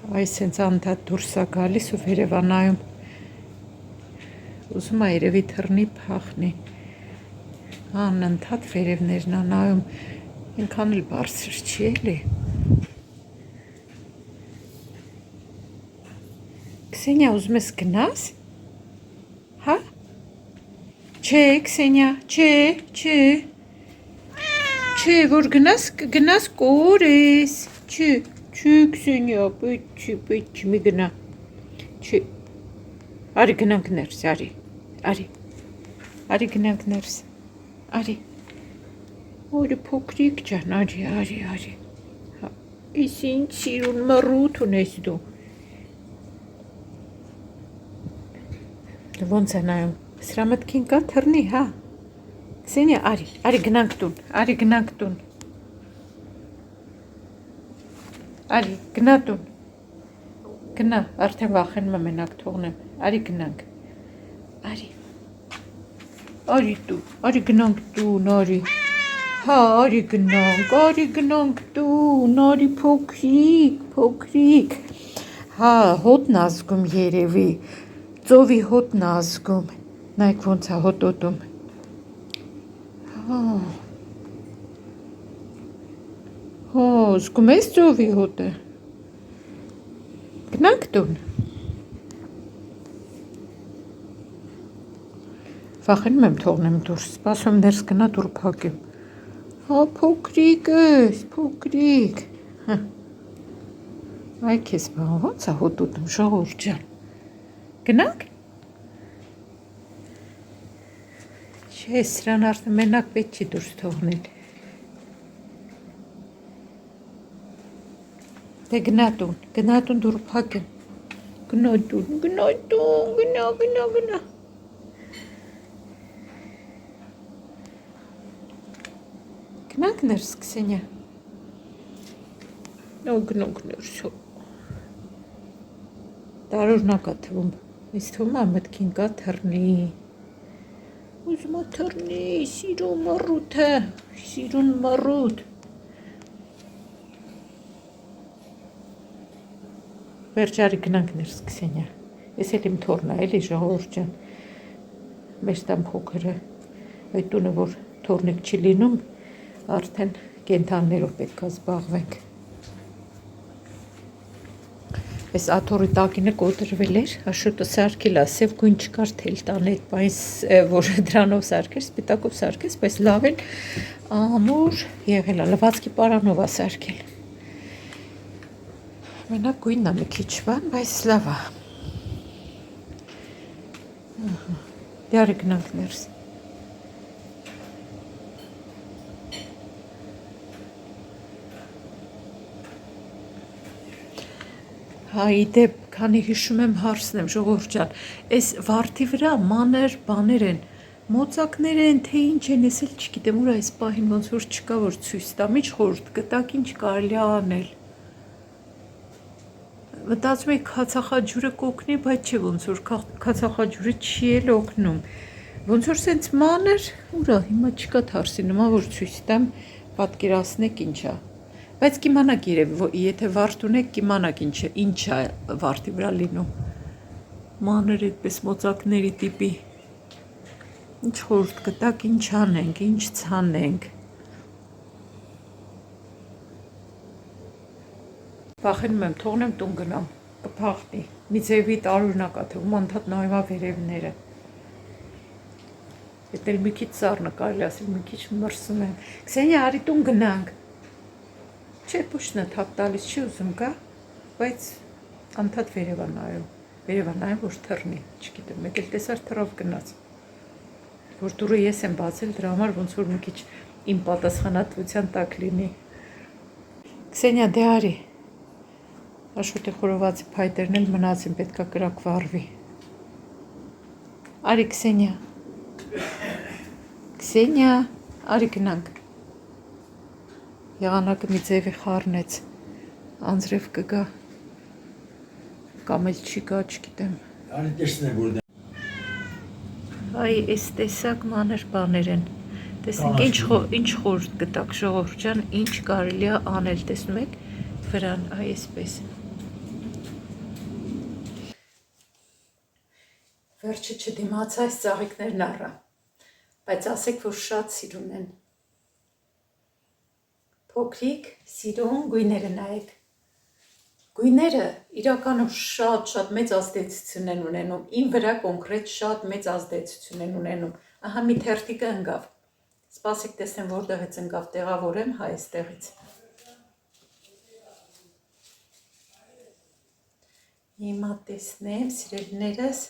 Այս հենց անդադ դուրս է գալիս ու վերև է նայում։ Ուզում է երևի թռնի փախնի։ Անընդհատ վերևներն է նայում, այնքան էլ բարձր չի էլի։ Քսենիա, ուզում ես գնաս։ Հա։ Չէ, Քսենիա, չէ, որ գնաս կորես։ Չէ, Քսենիա, պետք չի մի գնա։ Չէ։ Արի գնանք ներս, արի գնանք ներս, արի։ Օրի փոքրիկ ջան, արի։ Ես ինչ սիրուն մռութ ունես դու։ Ոնց է նայում, սրա մտքին կա թռնի, հա։ Քսենիա, արի գնանք տուն, Արի, գնա տուն։ Գնա, արդեն վախենում եմ մենակ թողնեմ, արի գնանք, արի գնանք տուն, արի, հա, արի գնանք տուն, արի փոքրիկ, հա, հոտն ազգում երևի, ծովի հոտն ազգում, նայք ոնց է հոտոտում, հա, զգում ես ծովի հոտը, գնանք տուն, վախենում եմ թողնեմ դուրս, սպասում ներս գնա դուր փակեմ, հա, փոքրիկ ես, այ քեզ բան, ոնց է հոտոտում, ժողովուրդ ջան, գնանք, չէ, սրան արդեն մենակ պետք չի դուրս թողնել, դե գնա տուն դուր փակեմ, գնա տուն, գնա, գնանք ներս, Քսենիա, գնանք ներս, տարօրինակ է թվում, ինձ թվում է մտքին կա թռնի, ուզում է թռնի, սիրուն մռութ, վերջարի գնանք ներս, Քսենիա, ես էլ իմ թորն է, էլի ժողովուրդ ջան, մեր տան փոքրը, այդ տունը, որ թորնիկ չի լինում, արդեն կենթանիներով պետք է զբաղվենք, այս աթոռի տակինը կոտրվել էր, աշոտը սարքել է, սև գույն չկար թել տան այդ բանից, որ դրանով սարքեր, սպիտակով սարքես, բայց լավ էլ ամուր եղել է, լվացքի պարանով է սարքել, մենակ գույնն է մի քիչ բան, բայց լավ է, դե արի գնանք ներս, Հայ դեպ, քանի հիշում եմ հարցնեմ, ժողովուրդ ջան, այս վարդի վրա մանր բաներ են, մոծակներ են, թե ինչ են, ես էլ չգիտեմ, որ այս պահին ոնց որ չկա, որ ցույց տամ, ինչ խորհուրդ կտաք, ինչ կարելի է անել։ Մտածում եմ քացախաջուրը կօգնի, բայց չէ, ոնց որ քացախաջուրը չի էլ օգնում։ Ոնց որ սենց մանր, ուրա, հիմա չկա թարսի նման, որ ցույց տամ, պատկերացնեք ինչ է։ Բայց կիմանաք երևի, եթե վարդ ունեք, կիմանաք ինչ է վարդի վրա լինում։ Մանր այդպես մոծակների տիպի։ Ինչ խորհուրդ կտաք, ինչ անենք, ինչ ցանենք։ Վախենում եմ, թողնեմ տուն գնամ, կփախնի։ Մի ձևի տարօրինակ է թվում, անդադ նայում է վերևները։ Էդ էլ մի քիչ սառն է, կարելի ասել, մի քիչ մրսում եմ։ Քսենիա, արի տուն գնանք։ Չէ, պուշնը թափ տալիս չի ուզում գա, բայց անդադ վերև է նայում, որ թռնի, չգիտեմ, մեկ էլ տեսար թռավ գնաց, որ դուռը ես եմ բացել, դրա համար ոնց որ մի քիչ իմ պատասխանատվության տակ լինի։ Քսենիա, դե արի, Աշոտի խորովածի փայտերն էլ մնացին, պետք է կրակ վառվի։ Արի, Քսենիա, արի գնանք։ Եղանակը մի ձևի խառնեց, անձրև կգա, կամ էլ չի գա, չգիտեմ։ Արի տեսնեմ, որ Այ, այս տեսակ մանր բաներ են, տեսնենք ինչ խորհուրդ կտաք, ժողովուրդ ջան, ինչ կարելի է անել, տեսնում եք, վրան, այ այսպես, Վերջը չդիմացա այս ծաղիկներն առա, բայց ասեք, որ շատ սիրուն են։ Փոքրիկ, սիրուն գույները նայեք։ Գույները իրականում շատ մեծ ազդեցություն են ունենում, իմ վրա կոնկրետ շատ մեծ ազդեցություն են ունենում։ Ահա մի թերթիկը ընկավ։ Սպասեք տեսնեմ որտեղից ընկավ, տեղավորեմ, հա այստեղից։ Հիմա տեսնեմ, սիրելիներս,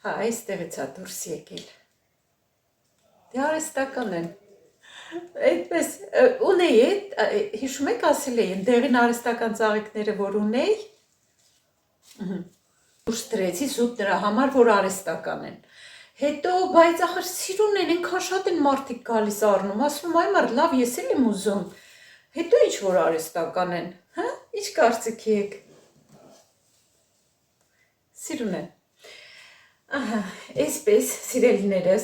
հա այստեղից է դուրս եկել։ Դե արհեստական են։ Այդպես ունեի, հիշում եք ասել էին, դեղին արհեստական ծաղիկները, որ ունեի, դուրս դրեցի զուտ նրա համար, որ արհեստական են։ Հետո, բայց ախր սիրուն են, այնքան շատ են մարդիկ գալիս առնում, ասում այ մարդ, լավ, ես էլ եմ ուզում։ Հետո ինչ որ արհեստական են, հա, ինչ կարծիքի եք։ Սիրուն են։ Ահա, այսպես, սիրելիներս,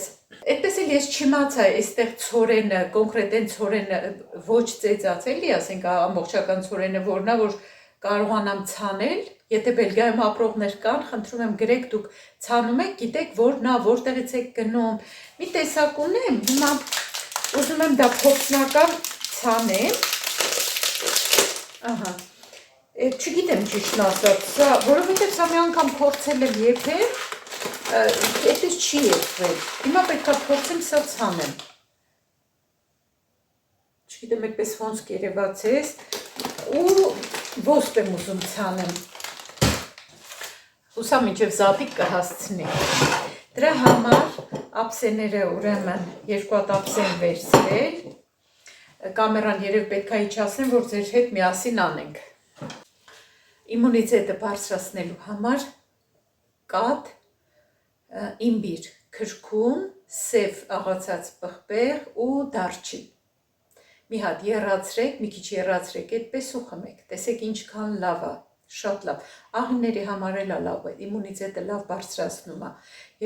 այդպես էլ ես չիմացա, այստեղ ցորենը, կոնկրետ են ցորենը ոչ ծեծած էլի, ասենք ամբողջական ցորենը որնա, որ կարողանամ ցանել, եթե Բելգիայում ապրողներ կան, խնդրում եմ գրեք դուք ցանում եք, գիտեք որ նա որտեղից եք գնում։ Մի տեսակ ունեմ, հիմա ուզում եմ դա փորձնական ցանեմ։ Ահա։ Չգիտեմ ճիշտն ասած, սա, որովհետև սա մի անգամ փորձել եմ երբեք, այդպես չի եղել։ Հիմա պետք է փորձեմ սա ցանեմ։ Չգիտեմ այդպես ոնց կերևաց ես, ու ոստ եմ ուզում ցանեմ։ Հուսամ մինչև զատիկ կհասցնի։ Դրա համար ափսեները ուրեմն երկու հատ ափսեն վերցրել։ Կամերան երև պետք է իջացնեմ, որ ձեր հետ միասին անենք։ Իմունիտետը բարձրացնելու համար կաթ, իմբիր, քրքուն, սև աղացած պղպեղ ու դարչին։ Մի հատ եռացրեք, մի քիչ եռացրեք, այդպես ու խմեք։ Տեսեք ինչքան լավ է, շատ լավ։ Աղիների համար էլ լավ է, իմունիտետը լավ բարձրացնում է։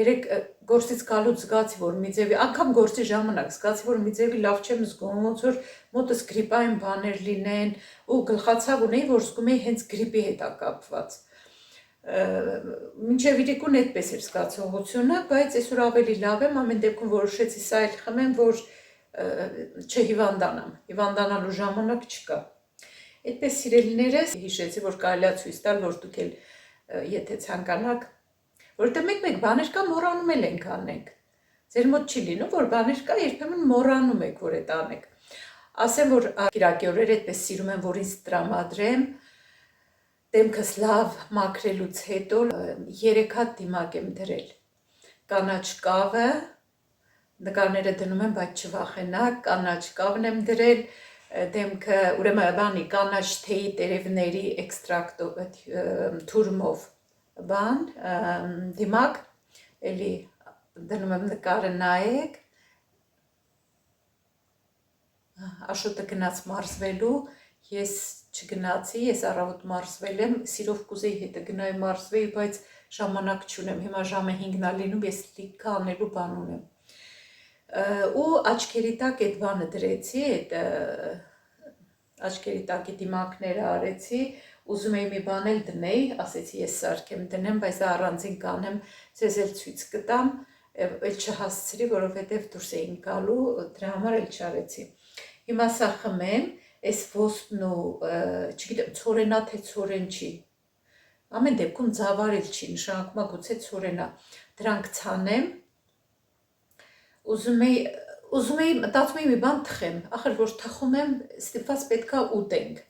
Երեք գործից գալուց զգացի, որ մի ձևի, անգամ գործի ժամանակ զգացի, որ մի ձևի լավ չեմ զգում, ոնց որ մոտս գրիպային բաներ լինեն, ու գլխացավ ունեի, որ զգում էի հենց գրիպի հետ է կապված։ Մինչև իրիկուն այդպես էր զգացողությունը, բայց այսօր ավելի լավ եմ, ամեն դեպքում որոշեցի սա էլ խմեմ, որ չհիվանդանամ, հիվանդանալու ժամանակ չկա։ Այդպես սիրելիներս հիշեցի, որ կարելի է ցույց տալ, որ դուք էլ եթե ցանկանաք, որովհետև մեկ բաներ կա մոռանում ենք անենք։ Ձեր մոտ չի լինում, որ բաներ կա, երբեմն մոռանում եք, որ այդ անեք։ Ասեմ, որ կիրակի օրեր այդպես սիրում եմ, որ ինձ տրամադրեմ, դեմքս լավ մաքրելուց հետո 3 հատ դիմակ եմ դրել։ Կանաչ կավը, նկարները դնում եմ, բայց չվախենաք, կանաչ կավն եմ դրել, դեմքը ուրեմն բանի կանաչ թեյի տերևների էքստրակտով թուրմով բան դիմակ, էլի դնում եմ նկարը նայեք, Աշոտը գնաց մարզվելու, ես չգնացի, ես առավոտ մարզվել եմ, սիրով կուզեի հետը գնայի մարզվեի, բայց ժամանակ չունեմ, հիմա ժամը 5-ն է լինում, ես լիքը անելու բան ունեմ։ Ու աչքերի տակ այդ բանը դրեցի, այդ աչքերի տակի դիմակները արեցի, ուզում էի մի բան էլ դնեի, ասեցի ես սարքեմ դնեմ, բայց դա առանձին կանեմ, ձեզ էլ ցույց կտամ, էլ չհասցրի, որովհետև դուրս էին գալու, դրա համար էլ չարեցի։ Հիմա սա խմեմ, այս ոսպն ու, չգիտեմ, ցորենա թե ցորեն չի, ամեն դեպքում ձավարել չի, նշանակում է գուցե ցորենա, դրանք ցանեմ, ուզում էի, մտածում էի մի բան թխեմ, ախր որ թխում եմ, ստիպված պետքա ուտենք,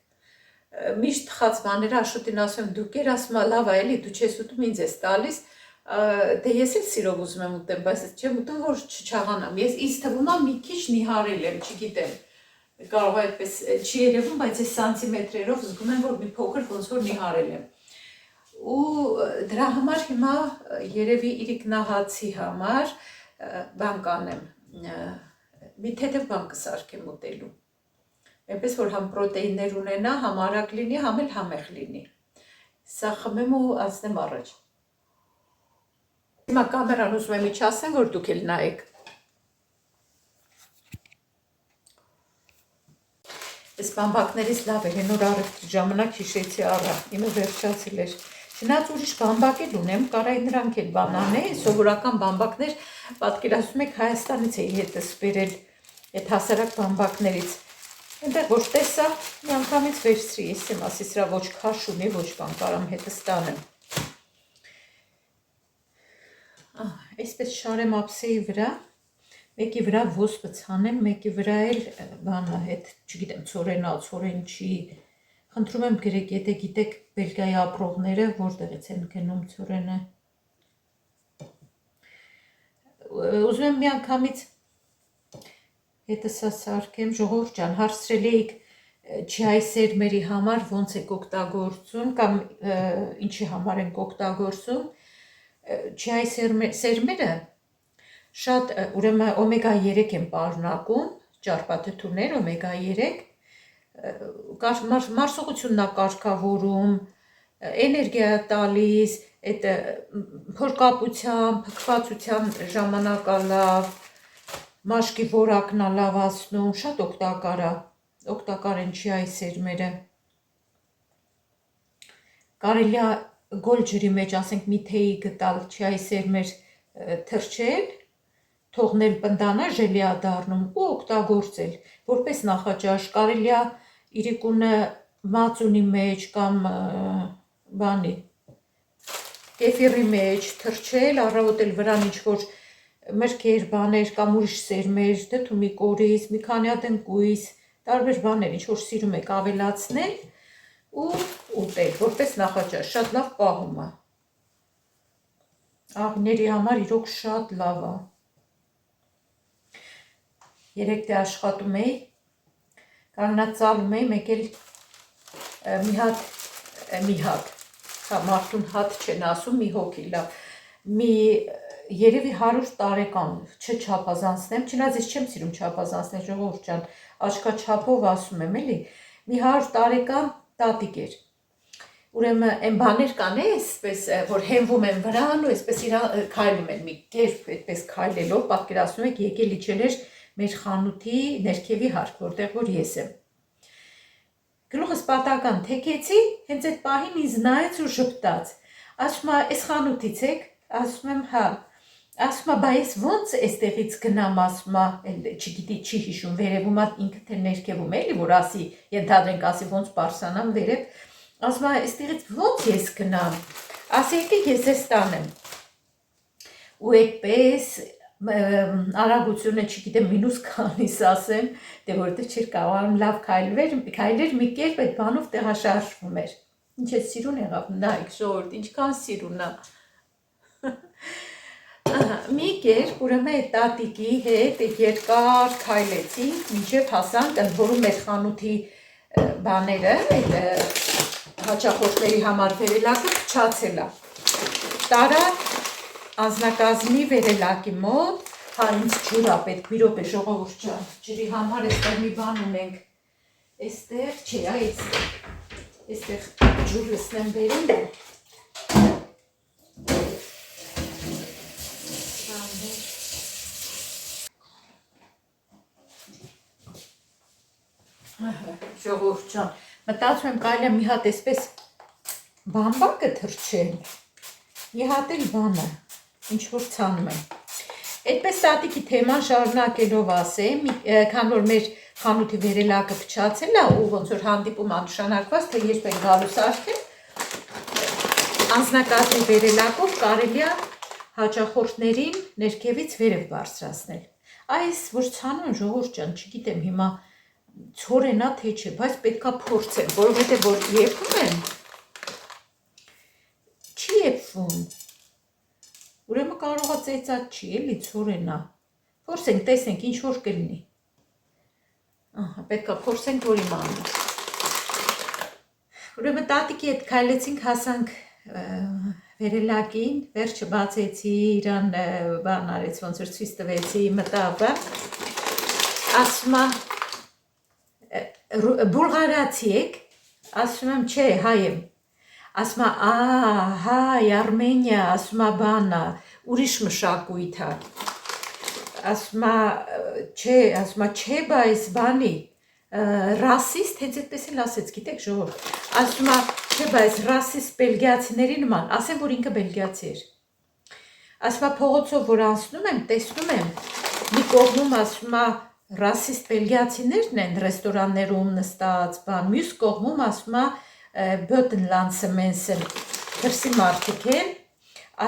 միշտ թխած բաները Աշոտին ասում եմ, դուք էր, ասում է, լավ է, էլի, դու չես ուտում, ինձ ես տալիս, դե ես էլ սիրով ուզում եմ ուտեմ, բայց չեմ ուտում, որ չչաղանամ, ես ինձ թվում է մի քիչ նիհարել եմ, չգիտեմ, կարող է այդպես չի երևում, բայց այս սանտիմետրերով զգում եմ, որ մի փոքր ոնց որ նիհարել եմ։ Ու դրա համար հիմա երևի իրիկնահացի համար բան կանեմ, մի թեթև բան կսարքեմ ուտելու։ Այնպես որ համ պրոտեիններ ունենա, համ արագ լինի, համ էլ համեղ լինի։ Սա խմեմ ու անցնեմ առաջ։ Հիմա կամերան ուզում եմ իջացնեմ, որ դուք էլ նայեք։ Այս բամբակներից լավ է, հենոր առևտրի ժամանակ հիշեցի առա, իմը վերջացել էր, Չնայած ուրիշ բամբակել ունեմ, կարա նրանք էլ բան անեն, սովորական բամբակներ, պատկերացնում եք Հայաստանից էի հետս բերել այդ հասարակ բամբակներից։ Այնտեղ ոչ տեսա, միանգամից վերցրի, ես եմ ասի սրա ոչ քաշ ունի, ոչ բան կարամ հետս տանեմ։ Այսպես շարեմ ափսեի վրա, մեկի վրա ոսպը ցանեմ, մեկի վրա էլ բանը հետ, չգիտեմ, ցորեն չի։ Խնդրում եմ գրեք, եթե գիտեք Բելգիայի ապրողները որտեղից են գնում ցորենը։ Ուզում եմ միանգամից հետս սարքեմ, ժողովուրդ ջան, հարցրել էիք չայ սերմերի համար ոնց եք օգտագործում կամ ինչի համար ենք օգտագործում։ Չայ սերմերը շատ ուրեմն օմեգա 3 են պարունակում, ճարպաթթուներ օմեգա 3 մարսողությունն է կարգավորում, էներգիա տալիս, այդ փորկապության, փքվածության ժամանակը լավ, մաշկի որակն է լավացնում, շատ օգտակար են չայ սերմերը։ Կարելի է գոլ ջրի մեջ, ասենք մի թեյի գտալ չայ սերմեր թրջել, թողնել պնդանա, ժելի է դառնում ու օգտագործել, որպես նախաճաշ, կարելի է իրիկունը մածունի մեջ կամ բանի կեֆիրի մեջ թրջել, առավոտել վրան ինչ-որ մրգեր, բաներ կամ ուրիշ սերմեր, դդումի կորիզ, մի քանի հատ ընկույզ, տարբեր բաներ, ինչ-որ սիրում եք ավելացնել ու ուտել, որպես նախաճաշ, շատ լավ պահում է։ Աղիների համար իրոք շատ լավ է։ Երեկ դե աշխատում էի, կաննածալում էի, մեկ էլ մի հատ, մարդուն հատ չեն ասում, մի հոգի լավ, մի երևի 100 տարեկան չչափազանցնեմ, չնայած ես չեմ սիրում չափազանցնել, ժողովուրդ ջան, աչքաչափով ասում եմ էլի, մի 100 տարեկան տատիկ էր։ Ուրեմն այն բաներ կան այսպես, որ հենվում են վրան ու այսպես քայլում են մի կերպ, այդպես քայլելով, պատկերացնում եք, եկել իջել էր մեր խանութի ներքևի հարկ, որտեղ որ ես եմ։ Գլուխս պատական թեքեցի, հենց այդ պահին ինձ նայեց ու ժպտաց։ Ասում է, «Էս խանութից եք»։ Ասում եմ, հա։ Ասում է, «Բա ես ոնց էստեղից գնամ», ասում է, չգիտի, չի հիշում, վերևում է ինքը թե ներքևում էլի, որ ասի, ենթադրենք ասի ոնց պարսանամ վերև։ Ասում է, «Էստեղից ոնց ես գնամ»։ Ասի, «Եկեք ես ձեզ տանեմ»։ Ու այդպես արագությունը չգիտեմ մինուս քանիս ասեմ, դե որտեղ չէր կարողանում լավ քայլեր մի կերպ այդ բանով տեղաշարժվում էր։ Ինչ է սիրուն եղավ, նայեք ժողովուրդ, ինչքան սիրուն է։ Մի կերպ ուրեմն այդ տատիկի հետ երկար քայլեցինք, մինչև հասանք ընդ որում մեր խանութի բաները, այդ հաճախորդների համար վերելակը փչացել է։ Տարա անձնակազմի վերելակի մոտ, հա ինձ ջուր է պետք, մի րոպե ժողովուրդ ջան, ջրի համար այստեղ մի բան ունենք, այստեղ, չէ, այստեղ ջուր լցնեմ բերեմ, ժողովուրդ ջան, մտածում եմ կարելի է մի հատ այսպես բամբակը թրջել, մի հատ էլ բանը, ինչ-որ ցանում եմ։ Այդպես տատիկի թեման շարունակելով ասեմ, քան որ մեր խանութի վերելակը փչացել է ու ոնց որ հանդիպում անշանակված, թե երբ են գալու սարքել, անձնակազմի վերելակով կարելի է հաճախորդներին ներքևից վերև բարձրացնել։ Այս որ ցանում եմ ժողովուրդ ջան, չգիտեմ հիմա ցորենա թե չէ, բայց պետքա փորձեմ, որովհետև որ եփում եմ, չի եփվում։ Ուրեմն կարող է ծեծած չի, էլի ցորենա։ Փորձենք, տեսնենք ինչ որ կլինի։ Ահա, պետքա փորձենք, որ իմանանք։ Ուրեմն տատիկի հետ քայլեցինք, հասանք վերելակին, վերջը բացեցի, իրան բան արեց, ոնց որ ցույց տվեցի, մտա, բա։ Ասում է, բուլղարացի եք, ասում եմ, չէ, հայ եմ, ասում է, հայ, Արմենիա, ասում է, բանա, ուրիշ մշակույթ է, ասում է, չէ, բայց բանի, ռասիստ, հենց այդպես էլ ասեց, գիտեք ժողովուրդ, ասում է, Չէ, բայց ռասիստ բելգիացիների նման, ասեմ, որ ինքը բելգիացի էր։ Ասում է փողոցով, որ անցնում եմ, տեսնում եմ, մի կողմում ասում է ռասիստ բելգիացիներն են ռեստորաններում նստած, բան, մյուս կողմում ասում է բյոտնլանդսը մենսն դրսի մարդիկ են,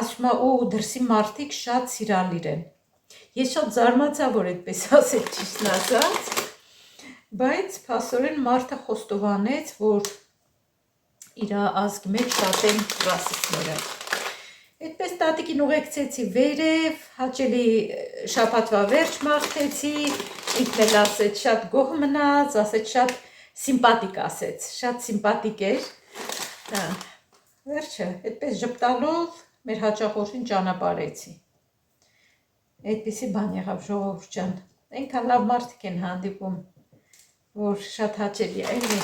ասում է ու դրսի մարդիկ շատ սիրալիր են։ Ես շատ զարմացա, որ այդպես ասել ճիշտն ասած, բայց փաստորեն մարդը խոստովանեց, որ իր ազգի մեջ շատ են ռասիստները։ Այդպես տատիկին ուղեկցեցի վերև, հաճելի շաբաթվա վերջ մաղթեցի, ինքն էլ ասեց շատ գոհ մնաց, ասեց շատ սիմպատիկ ասեց, շատ սիմպատիկ էր։ Վերջը, այդպես ժպտալով մեր հաճախորդին ճանապարհեցի։ Այդպիսի բան եղավ ժողովուրդ ջան։ Այնքան լավ մարդիկ են հանդիպում, որ շատ հաճելի է, էլի։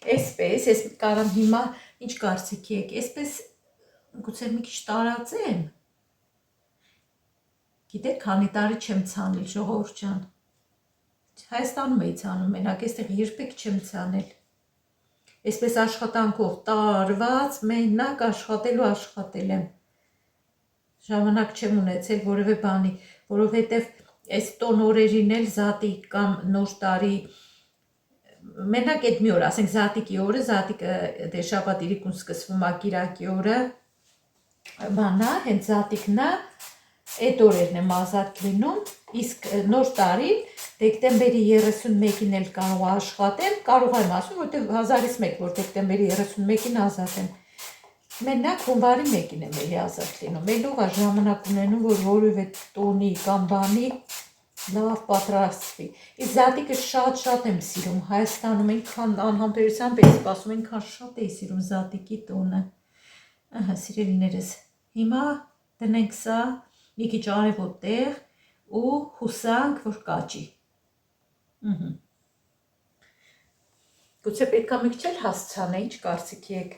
Այսպես, ես կարամ հիմա ինչ կարծիքի եք, այսպես գուցե մի քիչ տարածեմ։ Գիտեք, քանի տարի չեմ ցանել, ժողովուրդ ջան։ Հայաստանում էի ցանում, մենակ այստեղ երբեք չեմ ցանել։ Այսպես աշխատանքով տարված, մենակ աշխատել եմ։ Ժամանակ չեմ ունեցել որևէ բանի, որովհետև այս տոն օրերին էլ զատիկ կամ նոր տարի մենակ այդ մի օր, ասենք զատիկի օրը, զատիկը դե շաբաթ իրիկուն սկսվում է կիրակի օրը, բանա, հենց զատիկն է, այդ օրերն եմ ազատ լինում, իսկ նոր տարին դեկտեմբերի 31-ին էլ կարող աշխատեմ, կարող եմ ասում, որտեղ 1001, որ դեկտեմբերի 31-ին ազատ եմ, մենակ հունվարի 1-ին եմ էլի ազատ լինում, էլող է ժամանակ ունենում, որ որևէ տոնի կամ բանի լավ պատրաստվի։ Իսկ զատիկը շատ եմ սիրում, Հայաստանում այնքան անհամբերությամբ էի սպասում, այնքան շատ էի սիրում զատիկի տոնը։ Ահա, սիրելիներս, հիմա դնենք սա մի քիչ արևոտ տեղ ու հուսանք, որ կաճի։ Գուցե պետք է մի քիչ էլ հասցանե, ինչ կարծիքի եք։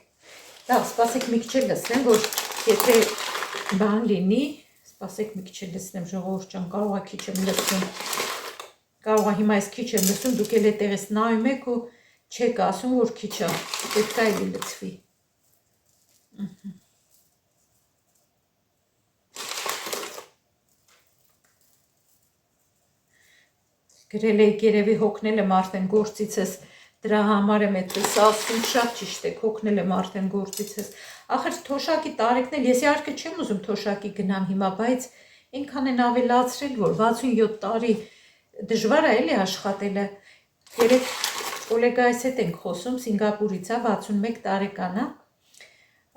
Լավ, սպասեք մի քիչ էլ լսնեմ, որ եթե բան լինի, սպասեք մի քիչ էլ լսնեմ, ժողովուրդ ջան, կարող է քիչ եմ լսում։ Կարող է հիմա այս քիչ եմ լսում, դուք էլ այդտեղից նայում եք ու չեք ասում, որ քիչ է, պետք է էլի լցվի։ Գրել եք երևի հոգնել եմ արդեն գործիցս, դրա համար եմ այդպես ասում, շատ ճիշտ եք, հոգնել եմ արդեն գործիցս։ Ախր թոշակի տարիքն էլ, ես իհարկե չեմ ուզում թոշակի գնամ հիմա, բայց այնքան են ավելացրել, որ 67 տարի դժվար է էլի աշխատելը։ Երեք կոլեգայիս հետ ենք խոսում, Սինգապուրից է, 61 տարեկան է,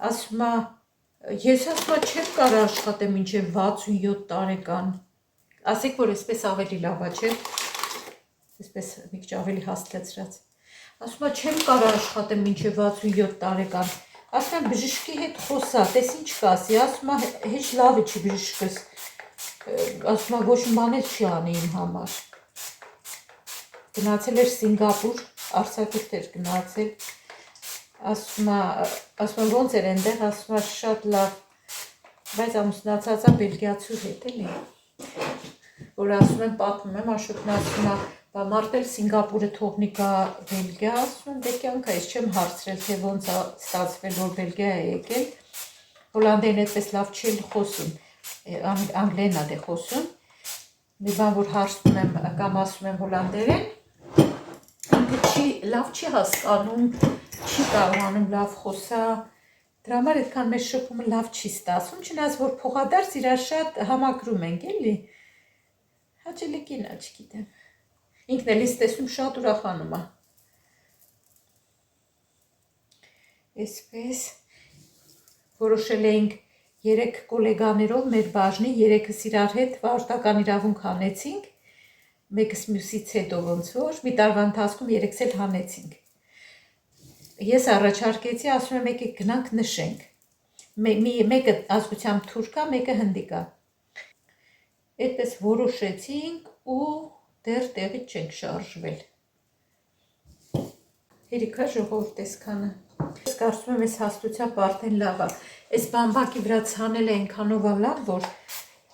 ասում է, ես ասում եմ չեմ կարող աշխատեմ մինչև 67 տարեկան, ասեք, որ այսպես ավելի լավ է, չէ՞, այսպես մի քիչ ավելի հաստատացրած, ասում եմ չեմ կարող աշխատեմ մինչև 67 տարեկան, ասում եմ բժշկի հետ խոսա, տես ինչ կասի, ասում եմ հեչ լավը չի բժշկս, ասում եմ ոչ մի բան չի անի իմ համար։ Գնացել էր Սինգապուր, արձակուրդ էր գնացել, ասում եմ ոնց էր այնտեղ, ասում եմ շատ լավ, բայց ամուսնացած է բելգիացու հետ էլի, որ ասում եմ պատմում եմ, Աշոտն ասում է, բա մարտել Սինգապուրը թողնի գա Բելգիա, ասում եմ դե կյանքը ես չեմ հարցրել, թե ոնց է ստացվել, որ Բելգիա է եկել, հոլանդերեն այդպես լավ չի խոսում, անգլերեն է դե խոսում, մի բան որ հարցնում եմ կամ ասում եմ հոլանդերեն, ինքը լավ չի հասկանում, չի կարողանում լավ խոսա, դրա համար այդքան մեր շփումը լավ չի ստացվում, չնայած որ փոխադարձ իրար շատ համակրում ենք, էլի, հաճելի կին է, չգիտեմ, ինքն էլ իսկ տեսնում շատ ուրախանում է, այսպես, որոշել էինք 3 կոլեգաներով մեր բաժնի, 3-ս իրար հետ վարորդական իրավունք հանեցինք, մեկս մյուսից հետո ոնց որ, մի տարվա ընթացքում 3-ս էլ հանեցինք։ Ես առաջարկեցի, ասում եմ եկեք գնանք նշենք, մեկը ազգությամբ թուրք է, մեկը հնդիկ է։ Այդպես որոշեցինք ու դեռ տեղից չենք շարժվել։ Հերիքա ժողովուրդ այսքանը։ Ես կարծում եմ այս հաստությամբ արդեն լավ է։ Այս բամբակի վրա ցանելը այնքանով է լավ, որ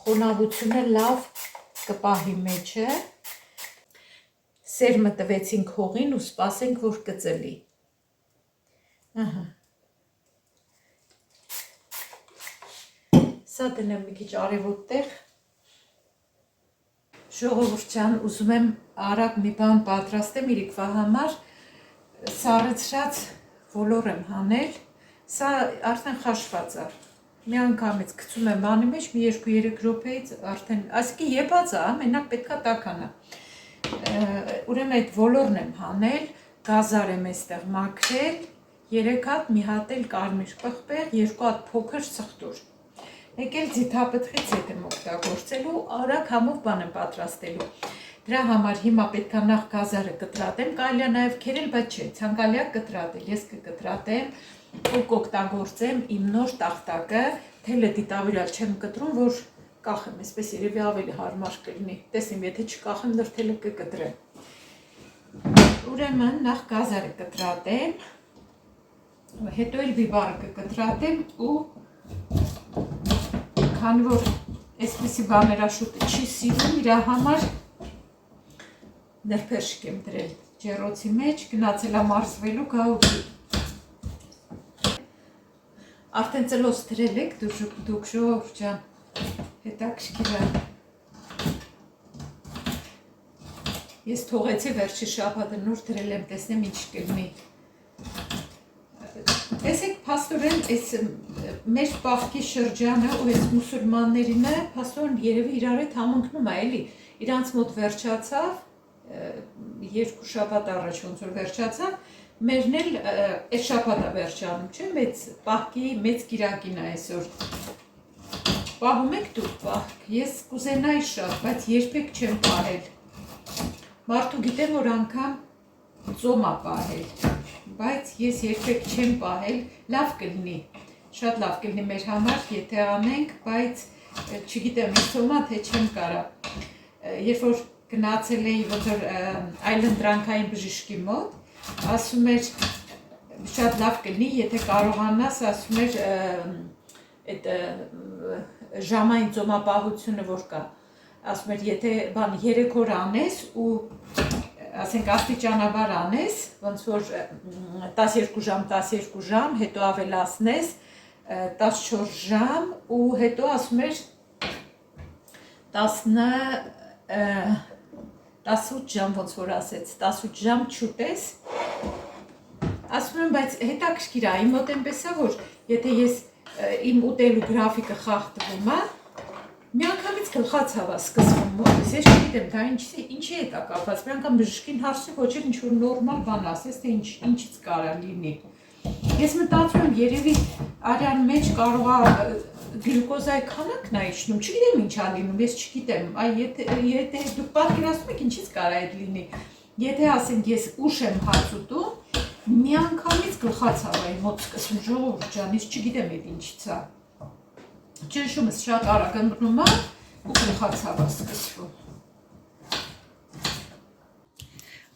խոնավությունը լավ կպահի մեջը։ Սերմը տվեցինք հողին ու սպասենք, որ կծլի։ Ահա։ Սա դնեմ մի քիչ արևոտ տեղ։ Ժողովուրդ ջան, ուզում եմ արագ մի բան պատրաստեմ իրիկվա համար, սառեցրած ոլոր եմ հանել, սա արդեն խաշված է, մի անգամից գցում եմ բանի մեջ, մի 2-3 րոպեից արդեն, այսինքն եպած է, մենակ պետքա տաքանա, ուրեմն այդ ոլորն եմ հանել, գազար եմ այստեղ մաքրել, 3 հատ, մի հատ էլ կարմիր պղպեղ, 2 հատ փոքր սխտուր։ Եկել ձիթապտղից հետ եմ օգտագործելու, արագ համով բան եմ պատրաստելու։ Դրա համար հիմա պետք է նախ գազարը կտրատեմ, կարելի է նաև քերել, բայց չէ, ցանկալի է կտրատել։ Ես կկտրատեմ ու կօգտագործեմ իմ նոր տախտակը, թելը դիտավորյալ չեմ կտրում, որ կախեմ, այսպես երևի ավելի հարմար կլինի։ Տեսնեմ, եթե չկախեմ, նոր թելը կկտրեմ։ Ուրեմն նախ գազարը կտրատեմ, հետո էլ բիբարը կկտրատեմ ու քանի որ այսպեսի բաներաշուտը չի սիրում, իր համար նրբերշիկ եմ դրել ջեռոցի մեջ, գնացել է մարզվելու գաղուկի։ Արդեն ծլոց դրել եք դուք ժողովուրդ ջան, հետաքրքիր է։ Ես թողեցի վերջի շաբաթը նոր դրել եմ, տեսնեմ ինչ կլինի։ Տեսեք, փաստորեն, այս մեր պահքի շրջանը ու այս մուսուլմաններինը փաստորեն երևի իրար հետ համընկնում է, էլի, իրանց մոտ վերջացավ, 2 շաբաթ առաջ ոնց որ վերջացավ, մերն էլ այս շաբաթը վերջանում, չէ, մեծ պահքի մեծ կիրակին է այսօր։ Պահում եք դուք պահք, ես կուզենայի շատ, բայց երբեք չեմ պահել։ Մարդու գիտեմ, որ անգամ ծոմ է պահել, բայց ես երբեք չեմ պահել, լավ կլինի, շատ լավ կլինի մեր համար, եթե անենք, բայց չգիտեմ, ինձ թվում է, թե չեմ կարա։ Երբ որ գնացել էի ոնց որ այլընտրանքային բժշկի մոտ, ասում էր, շատ լավ կլինի, եթե կարողանաս, ասում էր, այդ ժամային ծոմապահությունը որ կա, ասում էր, եթե բան 3 օր անես ու ասենք աստիճանաբար անես, ոնց որ 12 ժամ, հետո ավելացնես 14 ժամ ու հետո ասում էր 18 ժամ ոնց որ ասեց, 18 ժամ չուտես, ասում եմ, բայց հետաքրքիր է, իմ մոտ այնպես է, որ եթե ես իմ ուտելու գրաֆիկը խախտվում է, մի անգամից գլխացավ է սկսվում մոտս, ես չգիտեմ, դա ինչի հետ է կապված, մի անգամ բժշկին հարցրի, ոչ էլ ինչ-որ նորմալ բան ասես, թե ինչից կարա լինի։ Ես մտածում եմ, երևի արյան մեջ կարող է գլյուկոզայի քանակն է իջնում, չգիտեմ ինչ է լինում, ես չգիտեմ, եթե դուք պատկերացնում եք ինչից կարա այդ լինի, եթե ասենք ես ուշ եմ հաց ուտում, մի անգամից գլխացավ է մոտ սկսում ժողովուրդ ջան, ես չգիտեմ այդ ինչից է։ Ճնշումս շատ արագ ընկնում է ու գլխացավ է սկսվում։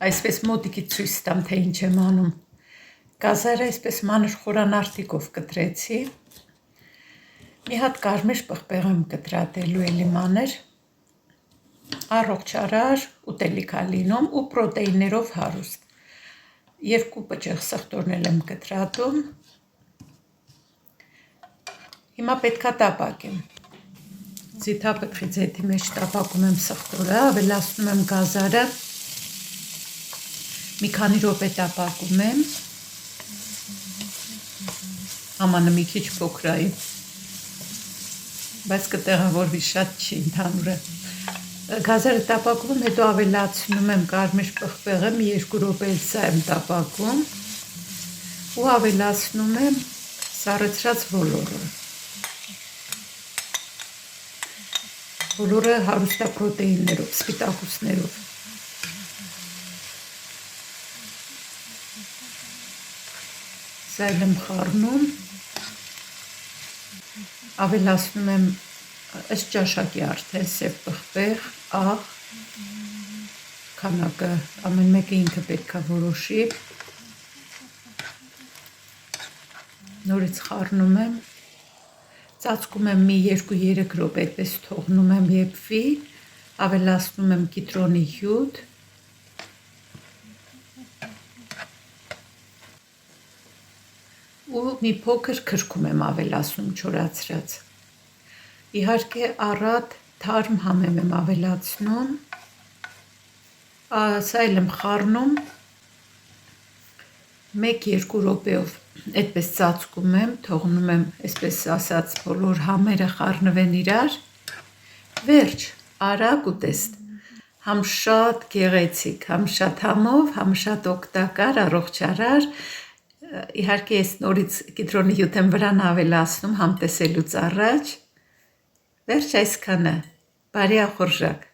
Այսպես մոտիկից ցույց տամ, թե ինչ եմ անում։ Գազարը այսպես մանր խորանարդիկով կտրեցի։ Մի հատ կարմիր պղպեղ եմ կտրատելու էլի մանր։ Առողջարար ուտելիք է լինում ու պրոտեիններով հարուստ։ 2 պճեղ սխտորն եմ կտրատում։ Հիմա պետքա տապակեմ։ Ձիթապտղի ձեթի մեջ տապակում եմ սխտորը, ավելացնում եմ գազարը։ Մի քանի րոպե տապակում եմ։ Ամանը մի քիչ փոքրայի, բայց կտեղավորվի շատ չի ընդհանուրը։ Գազարը տապակում եմ, հետո ավելացնում եմ կարմիր պղպեղը, մի 2 րոպե սա եմ տապակում ու ավելացնում եմ սառեցրած ոլորը։ Ոլորը հարուստ է պրոտեիններով, սպիտակուցներով։ Սա եմ խառնում, ավելացնում եմ ըստ ճաշակի արդեն սև պղպեղ, աղ, քանակը ամեն մեկը ինքը պետք է որոշի։ Նորից խառնում եմ, ծածկում եմ մի 2-3 րոպե, այդպես թողնում եմ եփվի, ավելացնում եմ կիտրոնի հյութ, ու մի փոքր քրքում եմ ավելացնում չորացրած։ Իհարկե առատ թարմ համեմ եմ ավելացնում, սա էլ եմ խառնում 1-2 րոպեով այդպես ծածկում եմ, թողնում եմ, այսպես ասած, բոլոր համերը խառնվեն իրար, վերջ, արագ ուտեստ, համ շատ գեղեցիկ, համ շատ համով, համ շատ օգտակար, առողջարար, իհարկե ես նորից կիտրոնի հյութ եմ վրան ավելացնում, համ տեսելուց առաջ, վերջ այսքանը, բարի ախորժակ։